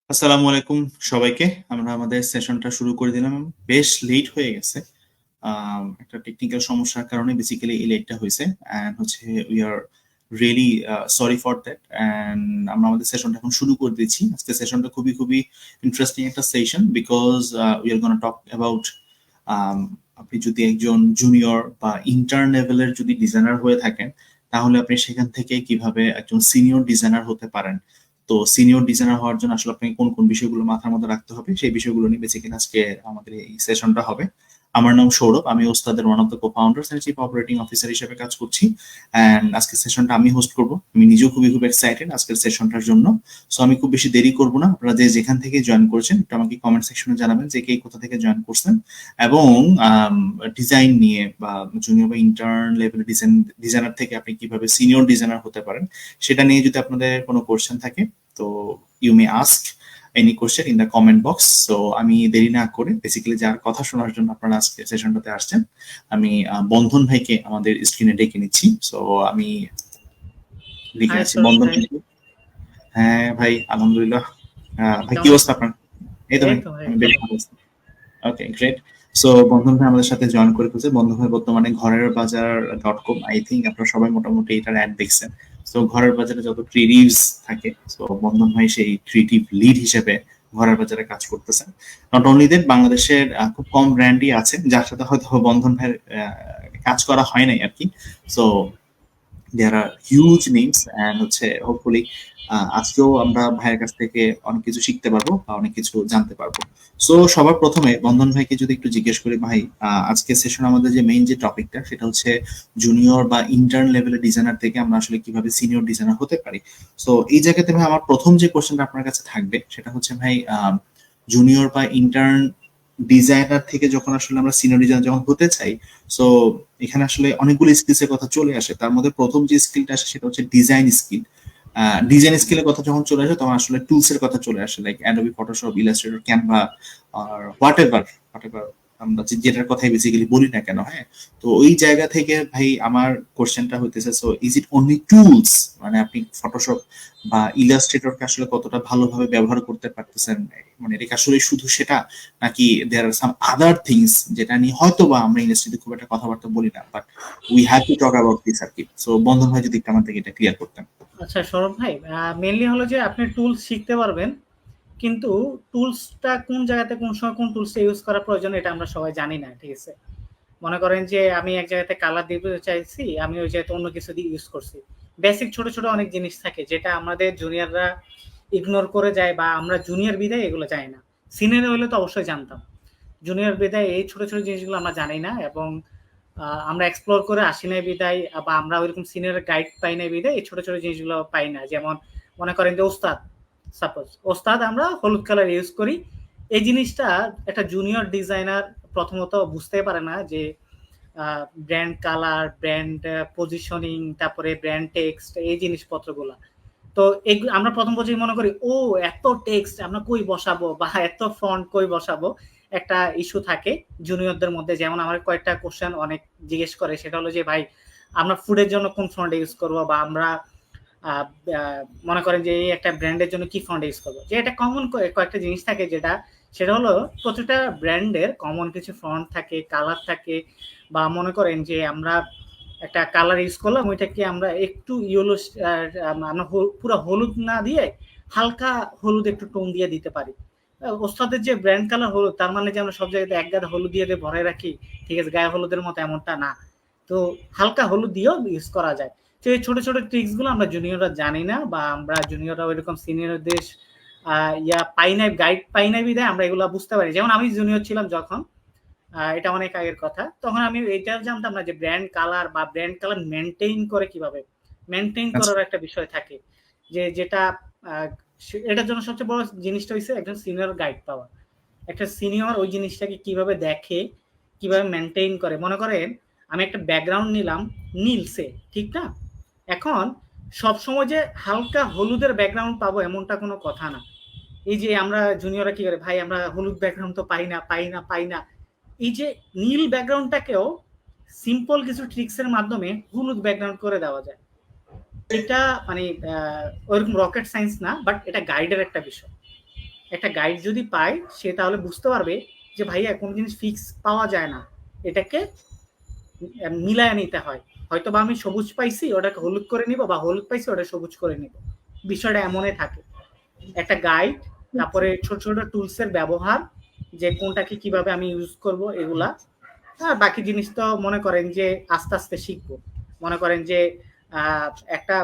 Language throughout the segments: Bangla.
আসসালামু আলাইকুম সবাইকে। আমরা আমাদের সেশনটা শুরু করে দিলাম। বেশ লেট হয়ে গেছে। একটা টেকনিক্যাল সমস্যার কারণে বেসিক্যালি এই লেটটা হয়েছে। অ্যান্ড হচ্ছে we are really sorry for that. And আমরা আমাদের সেশনটা এখন শুরু করে দিচ্ছি। আজকে সেশনটা খুবই খুবই ইন্টারেস্টিং একটা session, because we are gonna talk about আপনি যদি একজন জুনিয়র বা ইন্টার্ন লেভেলের যদি ডিজাইনার হয়ে থাকেন, তাহলে আপনি সেখান থেকে কিভাবে একজন সিনিয়র ডিজাইনার হতে পারেন। তো সিনিয়র ডিজাইনার হওয়ার জন্য আসলে আপনাকে কোন কোন বিষয়গুলো মাথার মধ্যে রাখতে হবে, সেই বিষয়গুলো নিয়ে বেসিক্যালি আজকে আমাদের এই সেশনটা হবে। আমার নাম সৌরভ, আমি ওস্তাদের one of the co founders and chief operating officer হিসেবে কাজ করছি। অ্যান্ড আজকের সেশনটা আমি হোস্ট করব। আমি নিজেও খুবই খুব এক্সাইটেড আজকের সেশনটার জন্য। সো আমি খুব বেশি দেরি করব না। আপনারা যে যেখান থেকে জয়েন করেছেন একটু আমাকে কমেন্ট সেকশনে জানাবেন যে কে কোথা থেকে জয়েন করছেন, এবং ডিজাইন নিয়ে বা জুনিয়র বা ইন্টার্ন লেভেল ডিজাইনার থেকে আপনি কিভাবে সিনিয়র ডিজাইনার হতে পারেন সেটা নিয়ে যদি আপনাদের কোনো কোশ্চেন থাকে, তো you may ask any question in the comment box. So আমি দেরি না করে বেসিক্যালি যার কথা শোনার জন্য আপনারা আজকে সেশনটাতে আসছেন, আমি বন্ধন ভাইকে আমাদের স্ক্রিনে ডেকে নিচ্ছি। সো আমি লিখে হাই আছি সৌরভ বন্ধন ভাই, ভাই। হ্যাঁ ভাই, আলহামদুলিল্লাহ। ভাই কি কেমন অবস্থা আছেন? আপনার? এই তো এই ভাই, তো ভাই আমি বেশ ভালো। ভালো আছি। ওকে, গ্রেট। সো বন্ধন ভাই আমাদের সাথে জয়েন করে ফেলছে। বন্ধন ভাই বর্তমানে ঘরেরবাজার.com, আই থিঙ্ক আপনারা সবাই মোটামুটি এটার অ্যাড দেখছেন। সো ঘরের বাজারে যত ক্রিয়েটিভস থাকে, সো বন্ধন ভাই সেই ক্রিয়েটিভ লিড হিসেবে ঘরের বাজারে কাজ করতেছেন। নট অনলি দ্যাট, বাংলাদেশের খুব কম ব্র্যান্ডই আছে যার সাথে হয়তো বন্ধন ভাইয়ের কাজ করা হয় নাই আর কি। So there are huge names, and হচ্ছে হোপফুলি আজকেও আমরা ভাইয়ের কাছ থেকে অনেক কিছু শিখতে পারবো বা অনেক কিছু জানতে পারবো। সো সবার প্রথমে বন্ধন ভাইকে যদি একটু জিজ্ঞেস করি, ভাই আজকে সেশন আমাদের যে মেইন যে টপিকটা সেটা হচ্ছে জুনিয়র বা ইন্টার্ন লেভেলের ডিজাইনার থেকে আমরা আসলে কিভাবে সিনিয়র ডিজাইনার হতে পারি। সো এই জায়গাতে ভাই আমার প্রথম যে কোশ্চেনটা আপনার কাছে থাকবে সেটা হচ্ছে, ভাই জুনিয়র বা ইন্টার্ন ডিজাইনার থেকে যখন আসলে আমরা সিনিয়র ডিজাইনার যখন হতে চাই, সো এখানে আসলে অনেকগুলো স্কিলস এর কথা চলে আসে। তার মধ্যে প্রথম যে স্কিলটা আসে সেটা হচ্ছে ডিজাইন স্কিল। ডিজাইন স্কিলের কথা যখন চলে আসে তখন আসলে টুলস এর কথা চলে আসে, like Adobe Photoshop, Illustrator, Canva, আর হোয়াট এভার আমরা যেটার কথাই বেসিক্যালি বলি না কেন। হ্যাঁ, তো ওই জায়গা থেকে ভাই আমার কোশ্চেনটা হইতেছে, so is it only tools, মানে আপনি ফটোশপ বা ইলাস্ট্রেটরকে আসলে কতটা ভালোভাবে ব্যবহার করতে পারতেছেন, মানে এটা কি আসলে শুধু সেটা, নাকি দেয়ার আর সাম আদার থিংস যেটা নিয়ে হয়তো বা আমরা ইন্ডাস্ট্রিতে খুব একটা কথাবার্তা বলি না, but we have to talk about this আর কি। সো বন্ধন ভাই যদি একটু আমার থেকে এটা ক্লিয়ার করতেন। আচ্ছা সৌরভ ভাই, মেইনলি হলো যে আপনি টুলস শিখতে পারবেন, কিন্তু টুলসটা কোন জায়গাতে কোন সময় কোন টুলসটা ইউজ করা প্রয়োজন এটা আমরা সবাই জানি না, ঠিক আছে? মনে করেন যে আমি এক জায়গাতে কালার দিতে চাইছি, আমি ওই জায়গাতে অন্য কিছু দিয়ে ইউজ করছি। বেসিক ছোট ছোট অনেক জিনিস থাকে যেটা আমাদের জুনিয়ররা ইগনোর করে যায়, বা আমরা জুনিয়র বিদায় এগুলো জানি না। সিনিয়র হলে তো অবশ্যই জানতাম, জুনিয়র বিদায় এই ছোট ছোট জিনিসগুলো আমরা জানি না, এবং আমরা এক্সপ্লোর করে আসি নাই বিদায়, বা আমরা ওইরকম সিনিয়র গাইড পাই নাই বিদায় এই ছোট ছোট জিনিসগুলো পাই না। যেমন মনে করেন যে ওস্তাদ, সাপোজ ওস্তাদ আমরা হলুদ কালার ইউজ করি, এই জিনিসটা একটা জুনিয়র ডিজাইনার প্রথমত বুঝতে পারে না যে ব্র্যান্ড কালার, ব্র্যান্ড পজিশনিং, তারপরে ব্র্যান্ড টেক্সট, এই জিনিসপত্রগুলো। তো আমরা প্রথম পর্যায়ে মনে করি ও এত টেক্সট আমরা কই বসাবো, বা এত ফন্ট কই বসাবো, একটা ইস্যু থাকে জুনিয়রদের মধ্যে। যেমন আমার কয়েকটা কোশ্চেন অনেক জিজ্ঞেস করে, সেটা হলো যে ভাই আমরা ফুডের জন্য কোন ফন্ট ইউজ করবো, বা আমরা আহ, আহ, মনে করেন যে এই একটা ব্র্যান্ডের জন্য কি ফন্ট ইউজ করবো। যে এটা কমন কয়েকটা জিনিস থাকে, যেটা সেটা হলো প্রতিটা ব্র্যান্ডের কমন কিছু ফন্ট থাকে, কালার থাকে। বা মনে করেন যে আমরা একটা কালার ইউজ করলাম, ওইটাকে আমরা একটু ইয়েলো, আমরা পুরো হলুদ না দিয়ে হালকা হলুদ একটু টোন দিয়ে দিতে পারি। ওস্তাদের যে ব্র্যান্ড কালার হলুদ, তার মানে যে আমরা সব জায়গাতে এক গাদা হলুদ দিয়ে ভরে রাখি, ঠিক আছে, গায়ে হলুদের মতো এমনটা না। তো হালকা হলুদ দিয়েও ইউজ করা যায়। তো এই ছোট ছোট ট্রিক্স গুলো আমরা জুনিয়ররা জানি না, বা আমরা জুনিয়ররা ওইরকম সিনিয়রদের পাই নাই, গাইড পাই নাই বিধায় আমরা এগুলো বুঝতে পারি। যেমন আমি জুনিয়র ছিলাম যখন, এটা অনেক আগের কথা, তখন আমি এটাও জানতাম না যে ব্র্যান্ড কালার বা ব্র্যান্ড কালার মেনটেইন করে কিভাবে। মেনটেইন আচ্ছা। করার একটা বিষয় থাকে, যে যেটা আহ, এটার জন্য সবচেয়ে বড় জিনিসটা হচ্ছে একজন সিনিয়র গাইড পাওয়া। একটা সিনিয়র ওই জিনিসটাকে কিভাবে দেখে, কিভাবে মেনটেইন করে। মনে করেন আমি একটা ব্যাকগ্রাউন্ড নিলাম নীলসে, ঠিক না? এখন সবসময় যে হালকা হলুদের ব্যাকগ্রাউন্ড পাবো এমনটা কোনো কথা না। এই যে আমরা জুনিয়ররা কি করে, ভাই আমরা হলুদ ব্যাকগ্রাউন্ড তো পাই না। এই যে নীল ব্যাকগ্রাউন্ডটাকেও সিম্পল কিছু ট্রিক্সের মাধ্যমে হলুদ ব্যাকগ্রাউন্ড করে দেওয়া যায়। এটা মানে ওইরকম রকেট সায়েন্স না, বাট এটা গাইডের একটা বিষয়। একটা গাইড যদি পায় সে তাহলে বুঝতে পারবে যে ভাইয়া কোন জিনিস ফিক্স পাওয়া যায় না, এটাকে মিলায় নিতে হয়। হয়তো বা আমি সবুজ পাইছি ওটাকে হলুদ করে নিব, বা হলুদ পাইছি ওটা সবুজ করে নিব। বিষয়টা এমনই থাকে। একটা গাইড, তারপরে ছোট ছোট টুলস এর ব্যবহার, যে কোনটাকে কিভাবে আমি ইউজ করব এগুলা। আর বাকি জিনিস তো মনে করেন যে আস্তে আস্তে শিখবো। মনে করেন যে একটা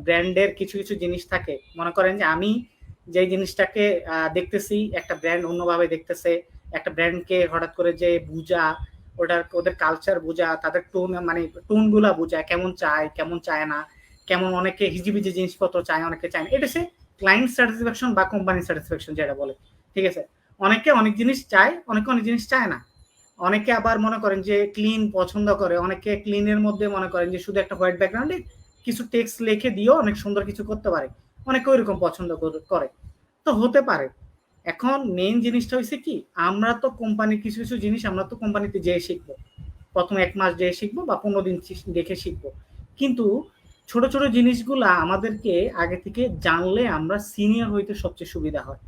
ব্র্যান্ডের কিছু কিছু জিনিস থাকে, মনে করেন যে আমি যে জিনিসটাকে দেখতেছি একটা ব্র্যান্ড অন্যভাবে দেখতেছে, একটা ব্র্যান্ডকে হঠাৎ করে যে বুঝা, ওদের কালচার বোঝা, তাদের টোন মানে টোন গুলা বোঝা, কেমন চায় কেমন চায় না, কেমন অনেকে হিজিবিজি জিনিসপত্র চায় অনেকে চায় না, এটা সে ক্লায়েন্ট স্যাটিসফ্যাকশন বা কোম্পানি স্যাটিসফ্যাকশন যেটা বলে। ঠিক আছে, অনেকে অনেক জিনিস চায়, অনেকে অনেক জিনিস চায় না। অনেকে আবার মনে করেন যে ক্লিন পছন্দ করে, অনেকে ক্লিনের মধ্যে মনে করেন যে শুধু একটা হোয়াইট ব্যাকগ্রাউন্ডে কিছু টেক্সট লিখে দিয়েও অনেক সুন্দর কিছু করতে পারে, অনেকে ওইরকম পছন্দ করে। তো হতে পারে। এখন মেইন জিনিসটা হয়েছে কি, আমরা তো কোম্পানির কিছু কিছু জিনিস আমরা তো কোম্পানিতে যেয়ে শিখবো, প্রথম 1 মাস যেয়ে শিখবো বা 15 দিন দেখে শিখবো। কিন্তু ছোট ছোট জিনিসগুলা আমাদেরকে আগে থেকে জানলে আমরা সিনিয়র হইতে সবচেয়ে সুবিধা হয়।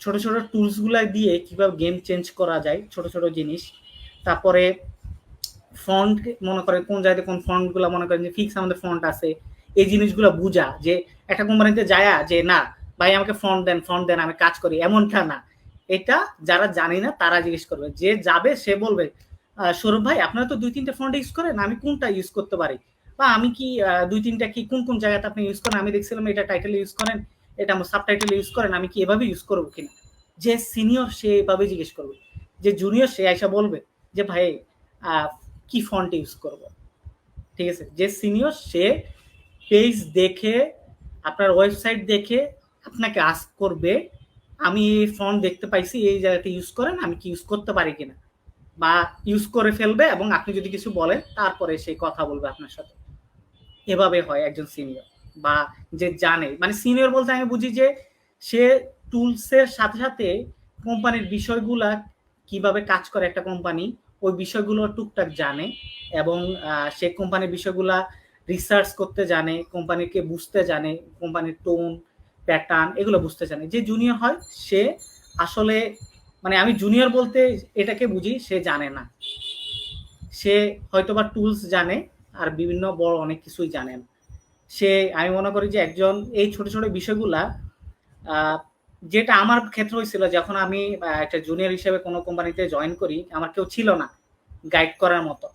ছোট ছোট টুলস গুলা দিয়ে কিভাবে গেম চেঞ্জ করা যায়, ছোট ছোট জিনিস। তারপরে ফন্ট, মনে করেন কোন জায়গায় কোন ফন্ট গুলা মনে করেন যে ফিক্স আমাদের ফন্ট আছে, এই জিনিসগুলো বুঝা, যে একটা কোম্পানিতে যায় যে না ভাই আমাকে ফন্ট দেন আমি কাজ করি, এমনটা না। এটা যারা জানি না তারা জিজ্ঞেস করবে, যে যাবে সে বলবে সৌরভ ভাই আপনারা তো 2-3টা ফন্ট ইউজ করেন, আমি কোনটা ইউজ করতে পারি, বা আমি কি 2-3টা কি কোন কোন জায়গাতে আপনি ইউজ করেন, আমি দেখছিলাম এটা টাইটেল ইউজ করেন, এটা আমার সাবটাইটেল ইউজ করেন, আমি কি এভাবে ইউজ করবো কিনা। যে সিনিয়র সে এভাবে জিজ্ঞেস করবে, যে জুনিয়র সে আইসা বলবে যে ভাই কি ফন্ট ইউজ করব। ঠিক আছে, যে সিনিয়র সে পেজ দেখে, আপনার ওয়েবসাইট দেখে আপনাকে আস্ক করবে, আমি এই ফন্ট দেখতে পাইছি এই জায়গাতে ইউজ করেন, আমি কি ইউজ করতে পারি কিনা, বা ইউজ করে ফেলবে এবং আপনি যদি কিছু বলেন তারপরে সে কথা বলবে আপনার সাথে। এভাবে হয় একজন সিনিয়র, বা যে জানে, মানে সিনিয়র বলতে আমি বুঝি যে সে টুলসের সাথে সাথে কোম্পানির বিষয়গুলা কিভাবে কাজ করে একটা কোম্পানি, ওই বিষয়গুলো টুকটাক জানে, এবং সে কোম্পানির বিষয়গুলা রিসার্চ করতে জানে, কোম্পানিকে বুঝতে জানে, কোম্পানির টোন প্যাটার্ন এগুলো বুঝতে জানে। যে জুনিয়র হয় সে আসলে, মানে আমি জুনিয়র বলতে এটাকে বুঝি সে জানে না, সে হয়তোবা টুলস জানে আর বিভিন্ন বড় অনেক কিছুই জানে না। সে, আমি মনে করি যে একজন এই ছোট ছোট বিষয়গুলা, যেটা আমার ক্ষেত্রে হয়েছিল যখন আমি একটা জুনিয়র হিসেবে কোনো কোম্পানিতে জয়েন করি, আমার কেউ ছিল না গাইড করার মতো।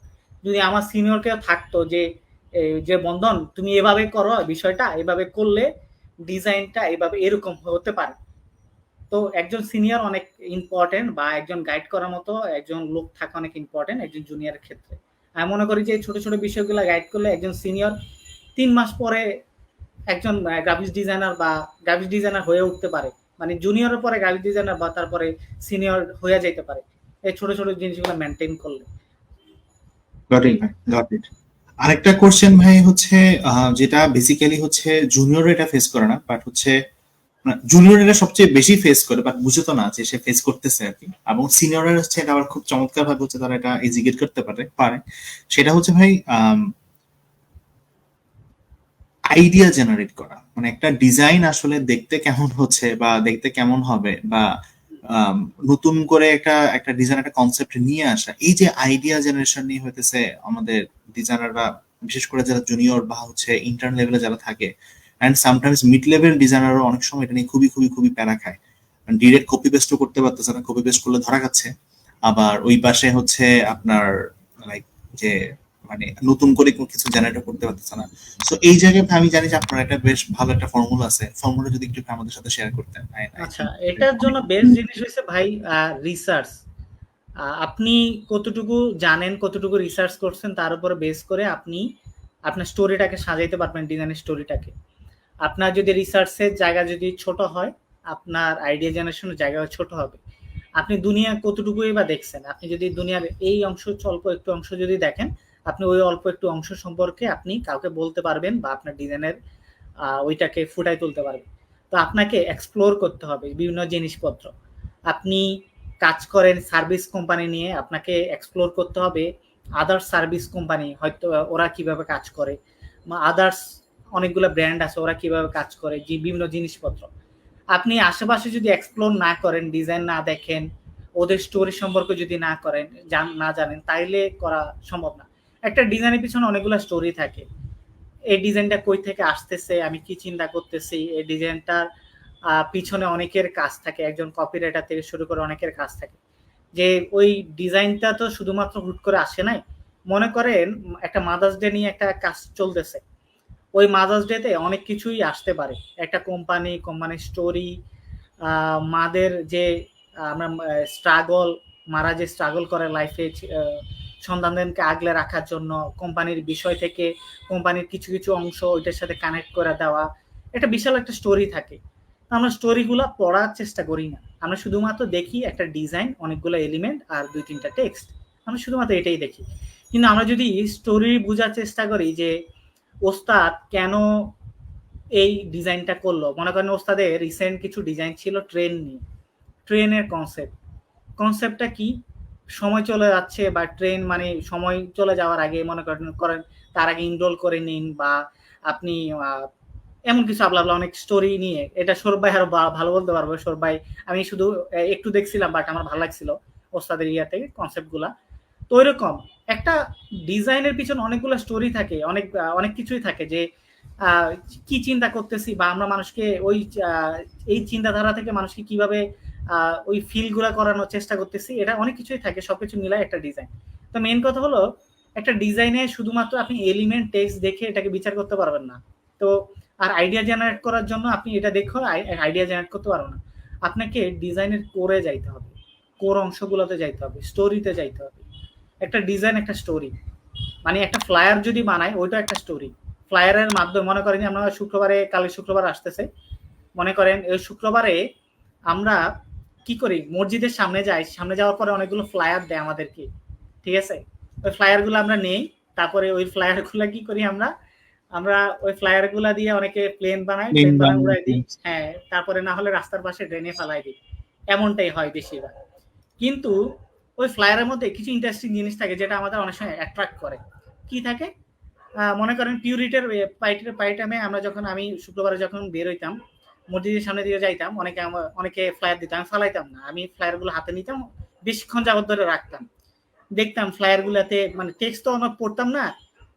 যদি আমার সিনিয়র কেউ থাকতো যে যে বন্ধন তুমি এভাবে করো বিষয়টা, এভাবে করলে ডিজাইনটা এভাবে এরকম হতে পারে। তো একজন সিনিয়র অনেক ইম্পর্টেন্ট, বা একজন গাইড করার মতো একজন লোক থাকা অনেক ইম্পর্টেন্ট একজন জুনিয়রের ক্ষেত্রে। আমি মনে করি যে ছোট ছোট বিষয়গুলো গাইড করলে একজন সিনিয়র 3 মাস পরে একজন গ্রাফিক্স ডিজাইনার বা গ্রাফিক্স ডিজাইনার হয়ে উঠতে পারে, মানে জুনিয়রের পরে গ্রাফিক্স ডিজাইনার বা তারপরে সিনিয়র হয়ে যেতে পারে এই ছোট ছোট জিনিসগুলো মেনটেন করলে। গট ইট ভাই, গট ইট। আরেকটা কোশ্চেন ভাই হচ্ছে, যেটা বেসিক্যালি হচ্ছে জুনিয়র এটা ফেস করে না, বাট হচ্ছে জুনিয়র এটা সবচেয়ে বেশি ফেস করে, বাট বুঝে তো না যে সে ফেস করতেছে আর কি। এবং সিনিয়ররা হচ্ছে এটা আবার খুব চমৎকার ভাবে হচ্ছে তারা এটা এক্সিকিউট করতে পারে। সেটা হচ্ছে ভাই আইডিয়া জেনারেট করা, মানে একটা ডিজাইন আসলে দেখতে কেমন হচ্ছে বা দেখতে কেমন হবে, বা নতুন করে একটা একটা ডিজাইন একটা কনসেপ্ট নিয়ে আসা, এই যে আইডিয়া জেনারেশন নিয়ে হইতেছে আমাদের ডিজাইনাররা, বিশেষ করে যারা জুনিয়র বা হচ্ছে ইন্টার্ন লেভেলে যারা থাকে, অ্যান্ড সামটাইমস মিড লেভেল ডিজাইনারও অনেক সময় এটা নিয়ে খুবই খুবই খুবই প্যারা খায়। ডিরেক্ট কপি পেস্টও করতে পারতেছে না, কপি পেস্ট করলে ধরা খাচ্ছে। আবার ওই পাশে হচ্ছে আপনার লাইক যে মানে নতুন করে কোনো কিছু জেনারেট করতে পারতেছে না। তো এই জায়গায় আমি জানি যে আপনার একটা বেশ ভালো একটা ফর্মুলা আছে, ফর্মুলা যদি একটু আমাদের সাথে শেয়ার করতেন। আচ্ছা, এটার জন্য বেস্ট জিনিস হচ্ছে ভাই রিসার্চ। আপনি কতটুকু জানেন, কতটুকু রিসার্চ করছেন, তার উপরে বেস করে আপনি আপনার স্টোরিটাকে সাজাইতে পারবেন, ডিজাইনের স্টোরিটাকে। আপনার যদি রিসার্চের জায়গা যদি ছোট হয়, আপনার আইডিয়া জেনারেশনের জায়গা ছোট হবে। আপনি দুনিয়া কতটুকুই বা দেখছেন, আপনি যদি দুনিয়ার এই অংশ অল্প একটু অংশ যদি দেখেন, আপনি ওই অল্প একটু অংশ সম্পর্কে আপনি কাউকে বলতে পারবেন বা আপনার ডিজাইনের ওইটাকে ফুটাই তুলতে পারবেন। তো আপনাকে এক্সপ্লোর করতে হবে বিভিন্ন জিনিসপত্র। আপনি কাজ করেন সার্ভিস কোম্পানি নিয়ে, আপনাকে এক্সপ্লোর করতে হবে আদার্স সার্ভিস কোম্পানি, হয়তো ওরা কিভাবে কাজ করে, আদার্স অনেকগুলো ব্র্যান্ড আছে ওরা কিভাবে কাজ করে, যে বিভিন্ন জিনিসপত্র আপনি আশেপাশে যদি এক্সপ্লোর না করেন, ডিজাইন না দেখেন, ওদের স্টোরি সম্পর্কে যদি না করেন, না জানেন, তাইলে করা সম্ভব না। একটা ডিজাইনের পিছনে অনেকগুলো স্টোরি থাকে। এই ডিজাইনটা কই থেকে আসতেছে, আমি কি চিন্তা করতেছি, এই ডিজাইনটার পিছনে অনেকের কাজ থাকে, একজন কপিরাইটার থেকে শুরু করে অনেকের কাজ থাকে। যে ওই ডিজাইনটা তো শুধুমাত্র হুট করে আসে নাই। মনে করেন একটা মাদার্স ডে নিয়ে একটা কাজ চলতেছে, ওই মাদার্স ডে তে অনেক কিছুই আসতে পারে। একটা কোম্পানির স্টোরি, মাদের যে আমরা স্ট্রাগল, মারা যে স্ট্রাগল করে লাইফে সন্তানদেরকে আগলে রাখার জন্য, কোম্পানির বিষয় থেকে কোম্পানির কিছু কিছু অংশ ওইটার সাথে কানেক্ট করে দেওয়া, একটা বিশাল একটা স্টোরি থাকে। আমরা স্টোরিগুলো পড়ার চেষ্টা করি না, আমরা শুধুমাত্র দেখি একটা ডিজাইন, অনেকগুলো এলিমেন্ট আর 2-3টা টেক্সট, আমরা শুধুমাত্র এটাই দেখি। কিন্তু আমরা যদি স্টোরি বোঝার চেষ্টা করি যে ওস্তাদ কেন এই ডিজাইনটা করলো, মনে করেন ওস্তাদের রিসেন্ট কিছু ডিজাইন ছিল ট্রেন নিয়ে, ট্রেনের কনসেপ্টটা কি, সময় চলে যাচ্ছে বা ট্রেন মানে সময় চলে যাওয়ার আগে মনে করেন তার আগে ইনরোল করে নিন, বা আপনি এমন কিছু আবলা অনেক স্টোরি নিয়ে। এটা সৌরভ ভাই আরো ভালো বলতে পারবো। সৌরভ ভাই, আমি শুধু একটু দেখছিলাম, বাট আমার ভালো লাগছিল ওস্তাদের ইয়া থেকে কনসেপ্ট গুলা। তো ওইরকম একটা ডিজাইনের পিছনে অনেকগুলো স্টোরি থাকে, অনেক কিছুই থাকে, যে কি চিন্তা করতেছি, বা আমরা মানুষকে ওই এই চিন্তাধারা থেকে মানুষকে কিভাবে ওই ফিল গুলা করানোর চেষ্টা করতেছি, এটা অনেক কিছুই থাকে, সবকিছু মিলাই একটা ডিজাইন। তো মেইন কথা হলো, একটা ডিজাইনে শুধুমাত্র আপনি এলিমেন্ট টেক্সট দেখে এটাকে বিচার করতে পারবেন না। তো আর আইডিয়া জেনারেট করার জন্য আপনি এটা দেখো আইডিয়া জেনারেট করতে পারবেন না, আপনাকে ডিজাইনের কোরে যাইতে হবে, কোর অংশগুলোতে যাইতে হবে, স্টোরিতে যাইতে হবে। একটা ডিজাইন একটা স্টোরি, মানে একটা ফ্লায়ার যদি বানায় ওইটা একটা স্টোরি। ফ্লায়ারের মাধ্যমে মনে করেন যে আমরা কাল শুক্রবার আসতেছে, মনে করেন এই শুক্রবারে আমরা কি করি, মসজিদের সামনে যাই, সামনে যাওয়ার পরে অনেকগুলো ফ্লায়ার দেয় আমাদেরকে, ঠিক আছে? ওই ফ্লায়ার গুলো আমরা নেই, তারপরে ওই ফ্লায়ার গুলা কি করি আমরা আমরা ওই ফ্লায়ার গুলা দিয়ে অনেকে প্লেন বানায় উড়াই দিই, হ্যাঁ, তারপরে না হলে রাস্তার পাশে ড্রেনে ফেলাই দিই, এমনটাই হয় বেশিরভাগ। কিন্তু ওই ফ্লায়ারের মধ্যে কিছু ইন্টারেস্টিং জিনিস থাকে যেটা আমাদের অনেক সময় অ্যাট্রাক্ট করে। কি থাকে, মনে করেন পিউরিটের পাইটামে আমি শুক্রবারে যখন বের হইতাম, মসজিদের সামনে দিয়ে যাইতাম, অনেকে ফ্লায়ার দিতাম, আমি ফালাইতাম না, আমি ফ্লায়ার গুলো হাতে নিতাম, বেশিক্ষণ যাবত ধরে রাখতাম, দেখতাম ফ্লায়ার গুলাতে, মানে টেক্সট তো অনেক পড়তাম না,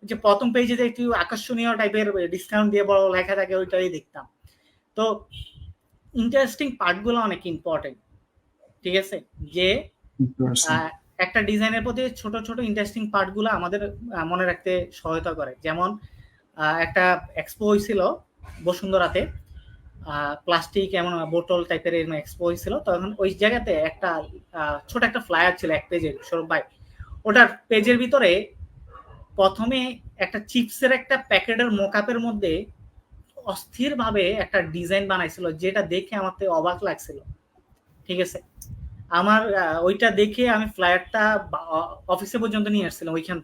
যে প্রথম পেজে একটু আকর্ষণীয় টাইপের ডিসকাউন্ট দিয়ে বড় লেখা থাকে, ওইটাই দেখতাম। তো ইন্টারেস্টিং পার্টগুলো অনেক ইম্পর্টেন্ট, ঠিক আছে? যে একটা ডিজাইনের প্রতি ছোট ছোট ইন্টারেস্টিং পার্টগুলো আমাদের মনে রাখতে সহায়তা করে। যেমন একটা এক্সপো হয়েছিল বসুন্ধরাতে, প্লাস্টিক এমন বোতল টাইপের এক্সপো হয়েছিল, তখন ওই জায়গাতে একটা ছোট একটা ফ্লায়ার ছিল 1 পেজের, সৌরভ ভাই, ওটার পেজের ভিতরে প্রথমে একটা চিপসের একটা প্যাকেটের মোকাপের মধ্যে অস্থির ভাবে একটা ডিজাইন বানাইছিল, যেটা দেখে আমার তো অবাক লাগছিল, ঠিক আছে? আমার ওইটা দেখে আমি ফ্লায়ারটা অফিসে পর্যন্ত নিয়ে আসছিলাম, ওইখান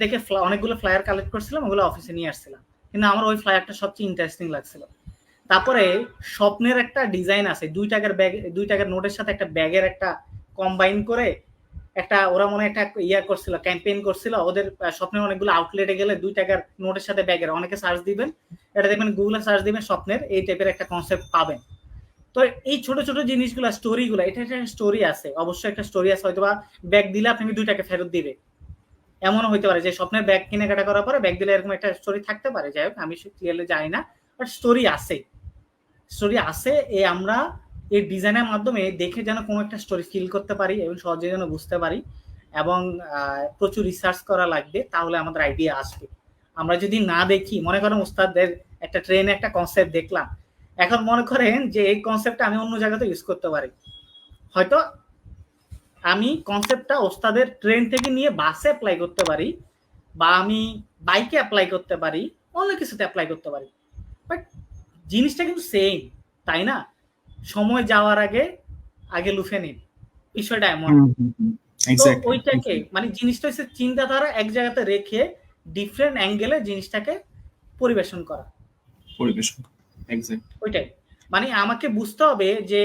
থেকে অনেকগুলো ফ্লায়ার কালেক্ট করছিলাম, ওগুলো অফিসে নিয়ে আসছিলাম, কিন্তু আমার ওই ফ্লায়ারটা সবচেয়ে ইন্টারেস্টিং লাগছিল। তারপরে স্বপ্নের একটা ডিজাইন আছে, 2 টাকার নোটের সাথে একটা ব্যাগের একটা কম্বাইন করে একটা, ওরা মনে একটা করছিল, ক্যাম্পেইন করছিল, ওদের স্বপ্নের অনেকগুলো আউটলেটে গেলে 2 টাকার নোটের সাথে ব্যাগের, অনেকে সার্চ দিবেন, এটা দেখবেন গুগলে সার্চ দিবেন স্বপ্নের, এই টাইপের একটা কনসেপ্ট পাবেন। তো এই ছোট ছোট জিনিসগুলো, স্টোরিগুলো, এটা একটা স্টোরি আছে, অবশ্যই একটা স্টোরি আছে, হয়তো বা ব্যাগ দিলে আপনাকে 2 টাকা ফেরত দিবে, এমনও হইতে পারে যে স্বপ্নের ব্যাগ কেনাকাটা করার পরে ব্যাগ দিলে এরকম একটা স্টোরি থাকতে পারে। যাই হোক, আমি ক্লিয়ারলি জানি না, বাট স্টোরি আছে। আমরা এই ডিজাইনের মাধ্যমে দেখে যেন কোনো একটা স্টোরি ফিল করতে পারি এবং সহজে যেন বুঝতে পারি, এবং প্রচুর রিসার্চ করা লাগবে, তাহলে আমাদের আইডিয়া আসবে। আমরা যদি না দেখি, মনে করেন উস্তাদদের একটা ট্রেনে একটা কনসেপ্ট দেখলাম, এখন মনে করেন যে এই কনসেপ্টটা আমি অন্য জায়গাতে ইউজ করতে পারি, হয়তো আমি কনসেপ্টটা ওস্তাদের ট্রেন থেকে নিয়ে বাসে অ্যাপ্লাই করতে পারি, বা আমি বাইকে অ্যাপ্লাই করতে পারি, অন্য কিছুতে অ্যাপ্লাই করতে পারি, বাট জিনিসটা কিন্তু সেম, তাই না? সময় যাওয়ার আগে লুফে নিন, বিষয়টা এমন। তো ওইটাকে মানে জিনিসটা হচ্ছে চিন্তাধারা এক জায়গাতে রেখে ডিফারেন্ট অ্যাঙ্গেলে জিনিসটাকে পরিবেশন করা, ওইটাই। মানে আমাকে বুঝতে হবে যে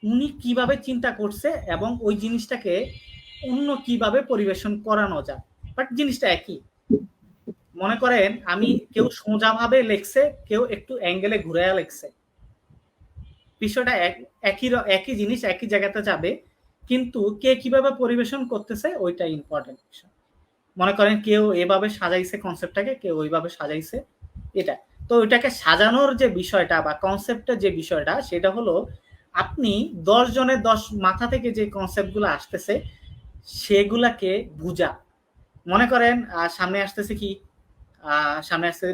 উনি কিভাবে চিন্তা করছে এবং ওই জিনিসটাকে অন্য কিভাবে পরিবেশন করানো যায়, বাট জিনিসটা একই। মনে করেন আমি কেউ সোজা ভাবে লেখছে, কেউ একটু অ্যাঙ্গেলে ঘুরাইয়া লেখছে, বিষয়টা একই জিনিস একই জায়গাতে যাবে, কিন্তু কে কিভাবে পরিবেশন করতেছে ওইটা ইম্পর্টেন্ট বিষয়। মনে করেন কেউ এভাবে সাজাইছে কনসেপ্টটাকে, কেউ ওইভাবে সাজাইছে এটা। তো ওইটাকে সাজানোর যে বিষয়টা বা কনসেপ্টের যে বিষয়টা, সেটা হলো আপনি 10 জনের 10 মাথা থেকে যে কনসেপ্টগুলো আসতেছে সেগুলাকে বুঝা। মনে করেন সামনে আসতেছে কি, সামনে আসতেছে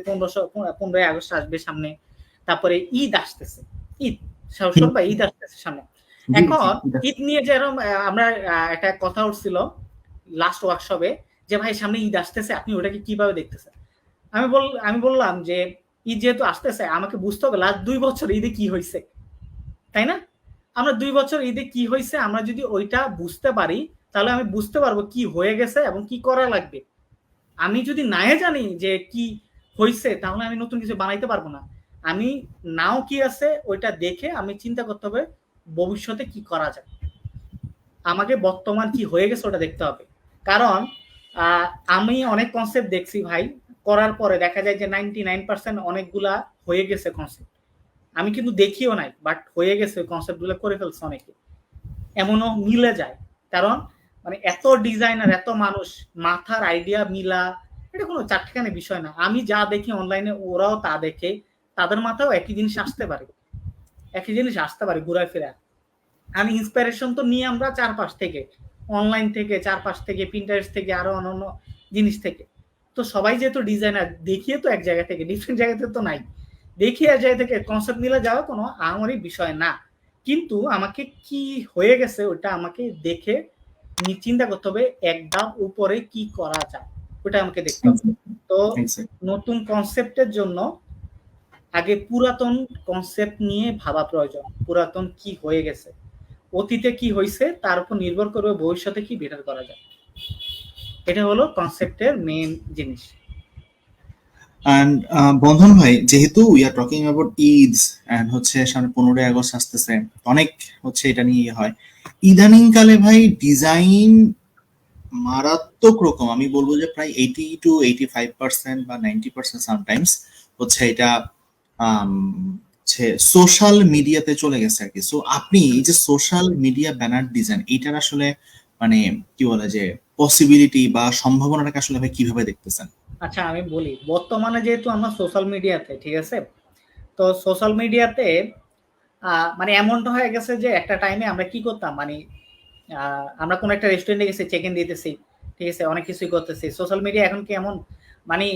15ই আগস্ট আসবে সামনে, তারপরে ঈদ আসতেছে, ঈদ সব বা ঈদ আসতেছে সামনে। জি জি এখন ঈদ নিয়ে যেরকম আমরা একটা কথা উঠছিল লাস্ট ওয়ার্কশপে যে ভাই সামনে ঈদ আসতেছে, আপনি ওটাকে কিভাবে দেখতেছেন? আমি বললাম যে ঈদ যেহেতু আসতেছে আমাকে বুঝতে হবে লাস্ট 2 বছর ঈদে কি হয়েছে, তাই না? আমরা 2 বছর ঈদে কি হয়েছে আমরা যদি ওইটা বুঝতে পারি, তাহলে আমি বুঝতে পারবো কি হয়ে গেছে এবং কি করা লাগবে। আমি যদি নাই জানি যে কি হয়েছে, তাহলে আমি নতুন কিছু বানাইতে পারবো না। আমি নাও কি আছে ওইটা দেখে আমি চিন্তা করতে হবে ভবিষ্যতে কি করা যায়। আমাকে বর্তমান কি হয়ে গেছে ওটা দেখতে হবে। কারণ আমি অনেক কনসেপ্ট দেখছি ভাই, করার পরে দেখা যায় যে 99% অনেকগুলা হয়ে গেছে কনসেপ্ট। আমি কিন্তু দেখিও নাই, বাট হয়ে গেছে কনসেপ্টগুলো করে ফেলছে অনেকে। এমনও মিলে যায়, কারণ মানে এত ডিজাইনার এত মানুষ, মাথার আইডিয়া মিলা এটা কোনো চারটিখানি বিষয় না। আমি যা দেখি অনলাইনে ওরাও তা দেখে, তাদের মাথাও একই জিনিস আসতে পারে, একই জিনিস আসতে পারে ঘুরায় ফেরা। আমি ইন্সপিরেশন তো নিয়ে আমরা চারপাশ থেকে, অনলাইন থেকে, চারপাশ থেকে, প্রিন্টারেস্ট থেকে, আরো অন্যান্য জিনিস থেকে। তো সবাই যেহেতু ডিজাইনার, দেখিয়ে তো এক জায়গা থেকে, ডিফারেন্ট জায়গাতে তো নাই, দেখিয়ে এক জায়গা থেকে কনসেপ্ট মিলে যাওয়া কোনো আমারই বিষয় না। কিন্তু আমাকে কি হয়ে গেছে ওটা আমাকে দেখে চিন্তা করতে হবে এক ধাপ উপরে কি করা যায়, ওটা আমাকে দেখতে হবে। তো নতুন কনসেপ্টের জন্য আগে পুরাতন কনসেপ্ট নিয়ে ভাবা প্রয়োজন। পুরাতন কি হয়ে গেছে, অতীতে কি হয়েছে, তার উপর নির্ভর করবে ভবিষ্যতে কি বেটার করা যায়। এটা হলো কনসেপ্টের মেইন জিনিস। এন্ড বন্ধন ভাই, যেহেতু we are talking about Eids and হচ্ছে সামনে 15ই আগস্ট আসতেছে, অনেক হচ্ছে এটা নিয়ে হয় ইদানিং কালে ভাই ডিজাইন মারাত্মক রকম, আমি বলবো যে প্রায় 80 to 85% বা 90% সামটাইমস হচ্ছে এটা সোশ্যাল মিডিয়াতে চলে গেছে আর কি। সো আপনি এই যে সোশ্যাল মিডিয়া ব্যানার ডিজাইন, এইটার আসলে মানে কি বলে যে পসিবিলিটি বা সম্ভাবনাটাকে আসলে ভাই কিভাবে দেখতেছেন? আচ্ছা আমি বলি, বর্তমানে যেহেতু আমরা সোশ্যাল মিডিয়াতে, ঠিক আছে, তো সোশ্যাল মিডিয়াতে মানে এমনটা হয়ে গেছে যে একটা টাইমে আমরা কি করতাম, মানে আমরা কোনো একটা রেস্টুরেন্টে গেছি, চেক ইন দিতেছি, ঠিক আছে, অনেক কিছুই করতেছি। সোশ্যাল মিডিয়া এখন কি এমন, মানে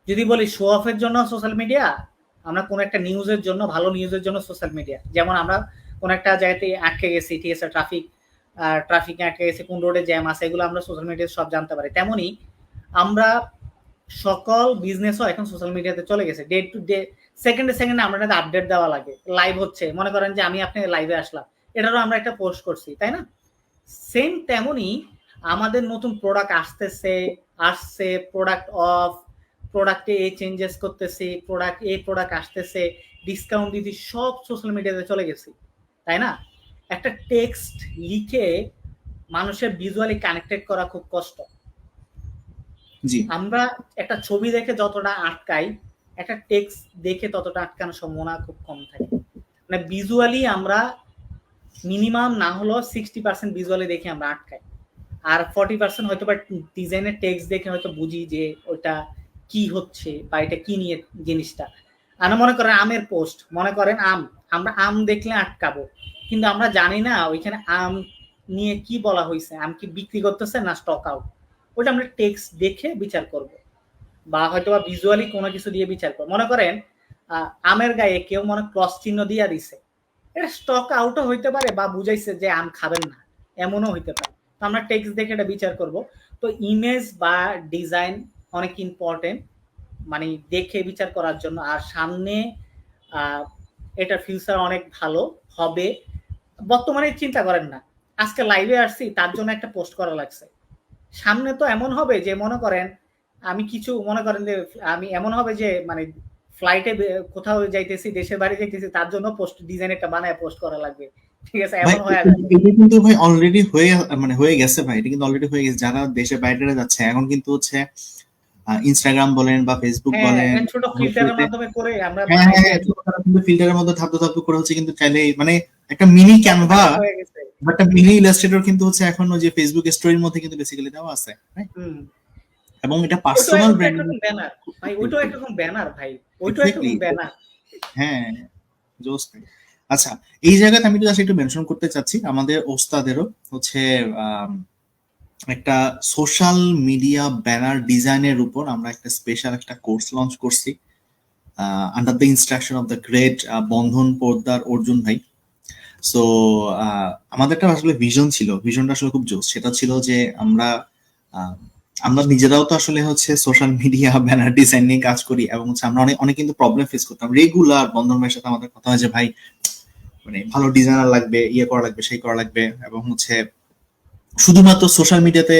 যদি বলি শো অফের জন্য সোশ্যাল মিডিয়া, আমরা কোনো একটা নিউজের জন্য, ভালো নিউজের জন্য সোশ্যাল মিডিয়া। যেমন আমরা কোনো একটা জায়গাতে আটকে গেছি, ঠিক আছে, ট্রাফিকে আটকে গেছি, কোন রোডে জ্যাম আছে, এগুলো আমরা সোশ্যাল মিডিয়াতে সব জানতে পারি। তেমনি আমরা সকল বিজনেসও এখন সোশ্যাল মিডিয়াতে চলে গেছে। ডে টু ডে, সেকেন্ডে সেকেন্ডে আমরা আপডেট দেওয়া লাগে। লাইভ হচ্ছে, মনে করেন যে আমি আপনি লাইভে আসলাম, এটারও আমরা একটা পোস্ট করছি, তাই না? সেম তেমনি আমাদের নতুন প্রোডাক্ট আসছে, প্রোডাক্টে এই চেঞ্জেস করতেছি, প্রোডাক্ট আসতেছে, ডিসকাউন্ট দিতে, সব সোশ্যাল মিডিয়াতে চলে গেছি, তাই না? একটা টেক্সট লিখে মানুষের ভিজুয়ালি কানেক্টেড করা খুব কষ্ট। আমরা একটা ছবি দেখে যতটা আটকাই, একটা টেক্সট দেখে ততটা আটকানোর সম্ভাবনা খুব কম থাকে। মানে ভিজুয়ালি আমরা মিনিমাম না হলো 60% ভিজুয়ালি দেখে আমরা আটকাই, আর 40% হয়তো বা ডিজাইনের টেক্সট দেখে হয়তো বুঝি যে ওটা কি হচ্ছে বা এটা কি নিয়ে জিনিসটা। আমরা মনে করেন আমের পোস্ট, মনে করেন আমরা আম দেখলে আটকাবো, কিন্তু আমরা জানি না ওইখানে আম নিয়ে কি বলা হয়েছে, আম কি বিক্রি করতেছে না স্টক আউট, ওটা আমরা টেক্সট দেখে বিচার করব, বা হয়তো বা ভিজুয়ালি কোনো কিছু দিয়ে বিচার করবো। মনে করেন আমের গায়ে কেউ মনে ক্রস চিহ্ন দিয়ে দিছে, এটা স্টক আউটও হইতে পারে বা বুঝাইছে যে আম খাবেন না, এমনও হইতে পারে। তো আমরা টেক্সট দেখে এটা বিচার করব। তো ইমেজ বা ডিজাইন অনেক ইম্পর্টেন্ট, মানে দেখে বিচার করার জন্য। আর সামনে এটার ফিউচার অনেক ভালো হবে। বর্তমানে চিন্তা করেন না, আজকে লাইভে আসছি তার জন্য একটা পোস্ট করা লাগছে, সামনে তো এমন হবে যে মনে করেন আমি কিছু, মনে করেন যে আমি এমন হবে যে মানে ফ্লাইটে কোথাও যাইতেছি, দেশের বাইরে যাইতেছি, তার জন্য পোস্ট ডিজাইন একটা বানায় পোস্ট করা লাগবে, ঠিক আছে, এমন হয়ে যাবে। এটা কিন্তু ভাই অলরেডি হয়ে গেছে ভাই, এটা কিন্তু অলরেডি হয়ে গেছে। যারা দেশের বাইরে যাচ্ছে এখন কিন্তু হচ্ছে ইনস্টাগ্রাম বলেন বা ফেসবুক হ্যাঁ, বলেন, একটা ছোট ফিল্টারের মাধ্যমে করে আমরা হ্যাঁ বানাই হ্যাঁ যে হ্যাঁ, ছোটখাটো কিন্তু ফিল্টারের মধ্যে ধাপ ধাপ করে হচ্ছে কিন্তু চাইলে মানে একটা মিনি ক্যানভা অটোমেটিক হয়ে গেছে। বা একটা মিনি ইলাস্ট্রেটর কিন্তু হচ্ছে এখন ওই যে ফেসবুক স্টোরির মধ্যে কিন্তু বেসিক্যালি দেওয়া আছে, right? হুম। এবং এটা ওইটাও পার্সোনাল ওইটা ব্র্যান্ডিং একরকম ব্যানার ভাই, ওইটাও একরকম ব্যানার ভাই, ওইটাও এক্স্যাক্টলি। একরকম ব্যানার। হ্যাঁ, জোস ভাই। আচ্ছা, এই জায়গাতে আমি জাস্ট একটু মেনশন করতে চাচ্ছি আমাদের ওস্তাদেরও হচ্ছে আম, একটা সোশ্যাল মিডিয়া ব্যানার ডিজাইনের উপর আমরা একটা স্পেশাল একটা কোর্স লঞ্চ করছি under the instruction of the great Bandhan Poddar Arjun ভাই। সো আমাদের একটা আসলে ভিশন ছিল, ভিশনটা আসলে খুব জোস। সেটা ছিল যে আমরা আহ, আমরা নিজেরাও তো আসলে হচ্ছে সোশ্যাল মিডিয়া ব্যানার ডিজাইন নিয়ে কাজ করি, এবং হচ্ছে আমরা অনেক অনেক কিন্তু প্রবলেম ফেস করতাম রেগুলার। বন্ধন ভাইয়ের সাথে আমাদের কথা হয় যে ভাই মানে ভালো ডিজাইনার লাগবে, ইয়ে করা লাগবে, সেই করা লাগবে, এবং হচ্ছে শুধুমাত্র সোশ্যাল মিডিয়াতে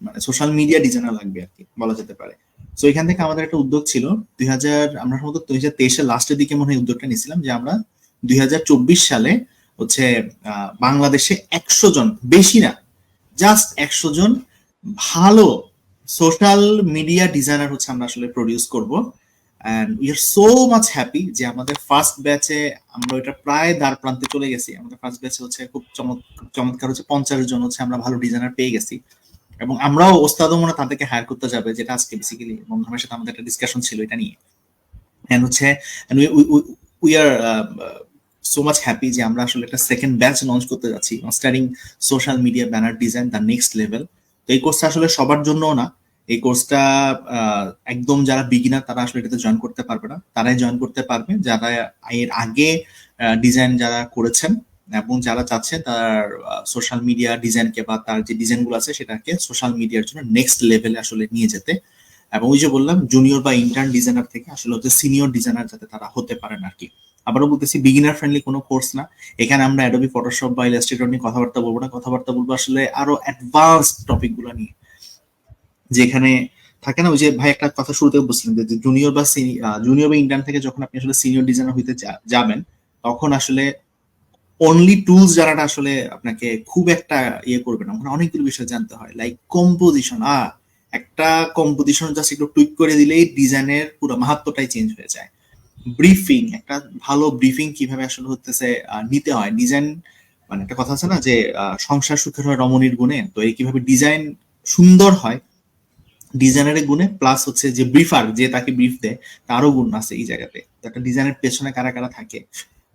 মানে সোশ্যাল মিডিয়া ডিজাইনার লাগবে আর কি বলা যেতে পারে। তো এখান থেকে আমাদের একটা উদ্যোগ ছিল 2000, আমরা সম্ভবত 2023-এর লাস্টের দিকে মনে হয় উদ্যোগটা নিয়েছিলাম যে আমরা 2024 সালে হচ্ছে বাংলাদেশে 100 জন, বেশি না, জাস্ট 100 জন ভালো সোশ্যাল মিডিয়া ডিজাইনার হচ্ছে আমরা আসলে প্রডিউস করব। And we are so much happy যে আমাদের ফার্স্ট ব্যাচে আমরা ওইটা প্রায় দ্বার প্রান্তে চলে গেছি। আমাদের ফার্স্ট ব্যাচে হচ্ছে খুব চমৎকার হচ্ছে 50 জন হচ্ছে আমরা ভালো ডিজাইনার পেয়ে গেছি, এবং আমরাও ওস্তাদও মনে হয় তাদেরকে হায়ার করতে যাবে, যেটা আজকে বেসিক্যালি বন্ধুদের সাথে আমাদের একটা ডিসকাশন ছিল এটা নিয়ে। এন্ড হচ্ছে we are so much happy যে আমরা আসলে একটা সেকেন্ড ব্যাচ লঞ্চ করতে যাচ্ছি, starting social media banner design the next level. তো এই কোর্সটা আসলে সবার জন্য না, এই কোর্সটা একদম যারা বিগিনার তারা আসলে এটাতে জয়েন করতে পারবে না, তারাই জয়েন করতে পারবে যারা এর আগে ডিজাইন যারা করেছেন, এবং যারা চাচ্ছেন তার সোশ্যাল মিডিয়া ডিজাইনকে বা তার যে ডিজাইনগুলো আছে সেটাকে সোশ্যাল মিডিয়ার জন্য নেক্সট লেভেলে আসলে নিয়ে যেতে। এবং ওই যে বললাম জুনিয়র বা ইন্টার্ন ডিজাইনার থেকে আসলে হচ্ছে সিনিয়র ডিজাইনার যাতে তারা হতে পারেন আর কি। আবারও বলতেছি বিগিনার ফ্রেন্ডলি কোনো কোর্স না। এখানে আমরা অ্যাডোবি ফটোশপ বা ইলাস্ট্রেটর নিয়ে কথাবার্তা বলবো না, কথাবার্তা বলবো আসলে আরো অ্যাডভান্স টপিক গুলো নিয়ে, যেখানে থাকে না ওই যে ভাই একটা কথা শুরুতে বলছিলেন যে জুনিয়র বা ইন্টার্ন থেকে যখন আপনি আসলে সিনিয়র ডিজাইনার হইতে যাবেন, তখন আসলে অনলি টুলস জানাটা আসলে আপনাকে খুব একটা ইয়ে করবে না, ওখানে অনেকগুলো বিষয় জানতে হয়, লাইক কম্পোজিশন। একটা কম্পোজিশন জাস্ট একটু টুইক করে দিলেই ডিজাইনের পুরো মাহাত্ম্যটাই চেঞ্জ হয়ে যায়। ব্রিফিং, একটা ভালো ব্রিফিং কিভাবে আসলে হতেছে নিতে হয় ডিজাইন, মানে একটা কথা আছে না যে সংসার সুখের হয় রমণীর গুণে, তো এই কিভাবে ডিজাইন সুন্দর হয় ডিজাইনারের গুণে, প্লাস হচ্ছে যে ব্রিফার যে তাকে ব্রিফ দেয় তারও গুণ আছে এই জায়গাতে। একটা ডিজাইনের পেছনে কারা কারা থাকে,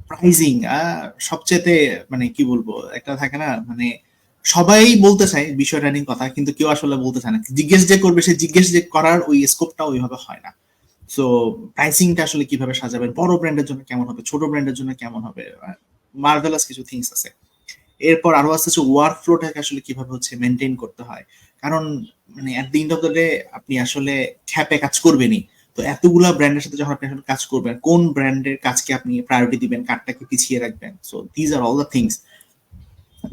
প্রাইজিং সবচেয়ে মানে কি বলবো, একটা থাকে না মানে সবাই বলতে চায় বিষয়টা নিয়ে কথা, কিন্তু কেউ আসলে বলতে চায় না, জিজ্ঞেস যে করবে সে জিজ্ঞেস যে করার ওই স্কোপটা ওইভাবে হয় না। সো প্রাইসিংটা আসলে কিভাবে সাজাবেন, বড় ব্র্যান্ডের জন্য কেমন হবে, ছোট ব্র্যান্ডের জন্য কেমন হবে, মার্ভেলাস কিছু থিংস আছে। এরপর আরো আসছে হচ্ছে ওয়ার্ক ফ্লোটাকে আসলে কিভাবে হচ্ছে মেনটেন করতে হয়, কারণ মানে at the end of the day আপনি আসলে খ্যাপে কাজ করবেনই। তো এতগুলা ব্র্যান্ডের সাথে যখন আপনি আসলে কাজ করবেন, কোন ব্র্যান্ডের কাজকে আপনি প্রায়োরিটি দিবেন, কারটাকে পিছিয়ে রাখবেন, so these are all the things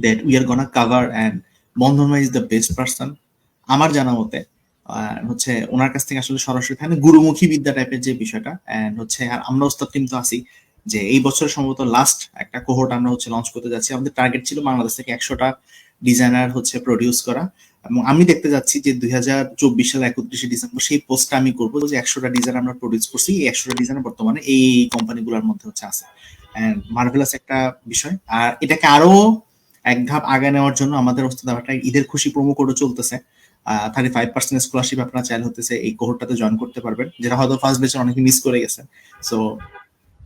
that we are gonna cover. And Bandhan ভাই ইজ দ্য বেস্ট পার্সন আমার জানা মতে। হচ্ছে ওনার কাছ থেকে আসলে সরাসরি থাকে গুরুমুখী বিদ্যা টাইপের যে বিষয়টা। অ্যান্ড হচ্ছে আর আমরা ওস্তাদ টিম তো আছি, যে এই বছর সম্ভবত লাস্ট একটা কোহোর্ট আমরা হচ্ছে লঞ্চ করতে যাচ্ছি। আমাদের টার্গেট ছিল বাংলাদেশ থেকে 100টা ডিজাইনার হচ্ছে প্রডিউস করা, এবং আমি দেখতে যাচ্ছি যে 2024 সালের 31শে ডিসেম্বর সেই পোস্টটা আমি করবো যে 100টা ডিজাইন আমরা প্রডিউস করছি, এই 100টা ডিজাইন বর্তমানে এই কোম্পানিগুলোর মধ্যে হচ্ছে আছে। অ্যান্ড মার্ভেলাস একটা বিষয়। আর এটাকে আরো এক ধাপ আগে নেওয়ার জন্য আমাদের ওস্তাদ একটা ঈদের খুশি প্রোমো কোডও চলতেছে, 35% স্কলারশিপ আপনারা চাইলে হতেছে এই কোহোর্টটাতে জয়েন করতে পারবেন, যেটা হয়তো ফার্স্ট বেচে অনেকে মিস করে গেছে। So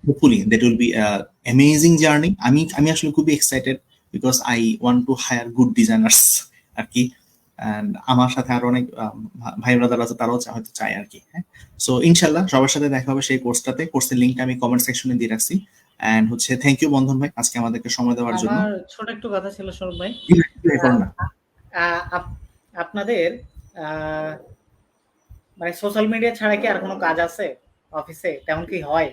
hopefully that will be amazing journey. আমি আসলে খুবই excited because I want to hire good designers আর কি। অ্যান্ড আমার সাথে আরো অনেক ভাই ব্রাদার আছে, তারাও হয়তো চায় আর কি। হ্যাঁ, সো ইনশাল্লাহ সবার সাথে দেখা হবে সেই কোর্সটাতে। কোর্সের লিঙ্কটা আমি কমেন্ট সেকশনে দিয়ে রাখছি। অ্যান্ড হচ্ছে থ্যাংক ইউ বন্ধন ভাই আজকে আমাদেরকে সময় দেওয়ার জন্য। আমার ছোট একটু কথা ছিল সৌরভ ভাই। করুন না। আপনাদের মানে সোশ্যাল মিডিয়া ছাড়া কি আর কোনো কাজ আছে অফিসে, তেমন কি হয়?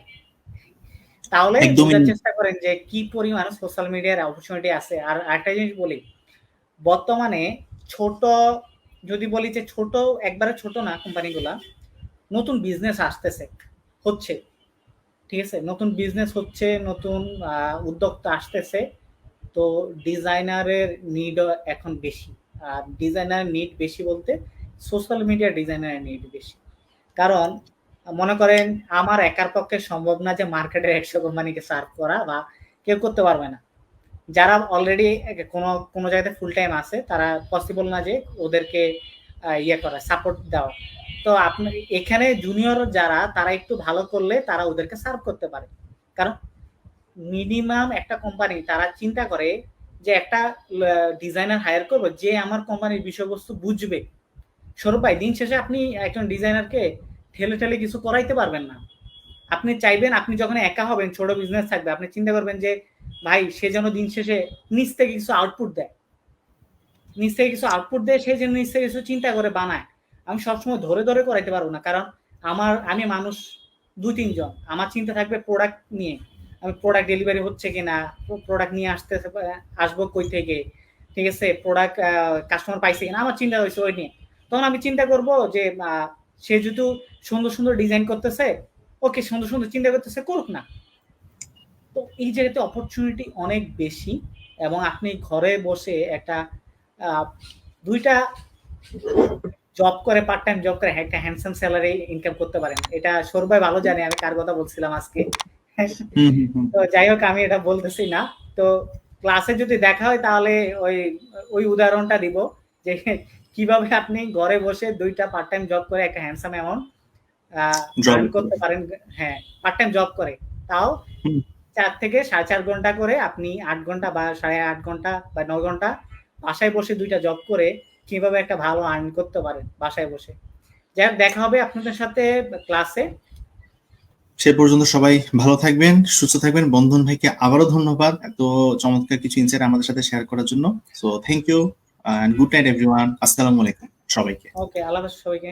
তাহলে একদমই বোঝার চেষ্টা করেন যে কি পরিমাণ সোশ্যাল মিডিয়ার অপরচুনিটি আছে। আর একটা জিনিস বলি, বর্তমানে ছোট, যদি বলি যে ছোট, একবারে ছোট না কোম্পানিগুলা, নতুন বিজনেস আসতেছে, হচ্ছে, ঠিক আছে, নতুন বিজনেস হচ্ছে, নতুন উদ্যোক্তা আসতেছে। তো ডিজাইনারের নিডও এখন বেশি। আর ডিজাইনার নিড বেশি বলতে সোশ্যাল মিডিয়া ডিজাইনার নিড বেশি। কারণ মনে করেন আমার একার পক্ষে সম্ভব না যে মার্কেটের ১০০ কোম্পানিকে সার্ভ করা, বা কেউ করতে পারবে না। যারা অলরেডি কোনো জায়গাতে ফুল টাইম আছে তারা পসিবল না যে ওদেরকে ইয়ে করা, সাপোর্ট দেওয়া। তো আপনার এখানে জুনিয়র যারা তারা একটু ভালো করলে তারা ওদেরকে সার্ভ করতে পারে। কারণ মিনিমাম একটা কোম্পানি তারা চিন্তা করে যে একটা ডিজাইনার হায়ার করবো যে আমার কোম্পানির বিষয়বস্তু বুঝবে। সৌরভ ভাই, দিন শেষে আপনি একজন ডিজাইনারকে ঠেলে ঠেলে কিছু করাইতে পারবেন না। আপনি চাইবেন আপনি যখন একা হবেন, ছোট বিজনেস থাকবে, আপনি চিন্তা করবেন যে ভাই সে যেন দিন শেষে নিচ থেকে কিছু আউটপুট দেয়, সে যেন নিচ থেকে কিছু চিন্তা করে বানায়। আমি সবসময় ধরে ধরে করাইতে পারবো না, কারণ আমি মানুষ ২-৩ জন, আমার চিন্তা থাকবে প্রোডাক্ট নিয়ে, আমি প্রোডাক্ট ডেলিভারি হচ্ছে কিনা, প্রোডাক্ট নিয়ে আসবো কই থেকে, ঠিক আছে, প্রোডাক্ট কাস্টমার পাইছে কিনা, আমার চিন্তা হয়েছে ওই নিয়ে। তখন আমি চিন্তা করব যে সে যেহেতু সুন্দর সুন্দর ডিজাইন করতেছে, ওকে, সুন্দর সুন্দর চিন্তা করতেছে, করুক না। তো এই জায়গাতে অপরচুনিটি অনেক বেশি, এবং আপনি ঘরে বসে একটা ২টা জব করে, পার্ট টাইম জব করে একটা হ্যান্ডসাম স্যালারি ইনকাম করতে পারেন। এটা সৌরভ ভাই ভালো জানে আমি কার কথা বলছিলাম আজকে। তো যাই হোক, আমি এটা বলতেছি না। তো ক্লাসে যদি দেখা হয় তাহলে ওই উদাহরণটা দিব যে কিভাবে আপনি ঘরে বসে ২টা পার্ট টাইম জব করে একটা হ্যান্ডসাম অ্যামাউন্ট আর্ন করতে পারেন। হ্যাঁ, পার্ট টাইম জব করে, তাও ৪ থেকে ৪.৫ ঘন্টা করে, আপনি ৮ ঘন্টা বা ৮.৫ ঘন্টা বা ৯ ঘন্টা বাসায় বসে ২টা জব করে কিভাবে একটা ভালো আর্ন করতে পারেন বাসায় বসে। যাই হোক, দেখা হবে আপনাদের সাথে ক্লাসে। সে পর্যন্ত সবাই ভালো থাকবেন, সুস্থ থাকবেন। বন্ধন ভাইকে আবারও ধন্যবাদ এত চমৎকার কিছু ইনসাইট আমাদের সাথে শেয়ার করার জন্য। So thank you and good night everyone. আসসালামু আলাইকুম সবাইকে। ওকে, আল্লাহ হাফেজ সবাইকে।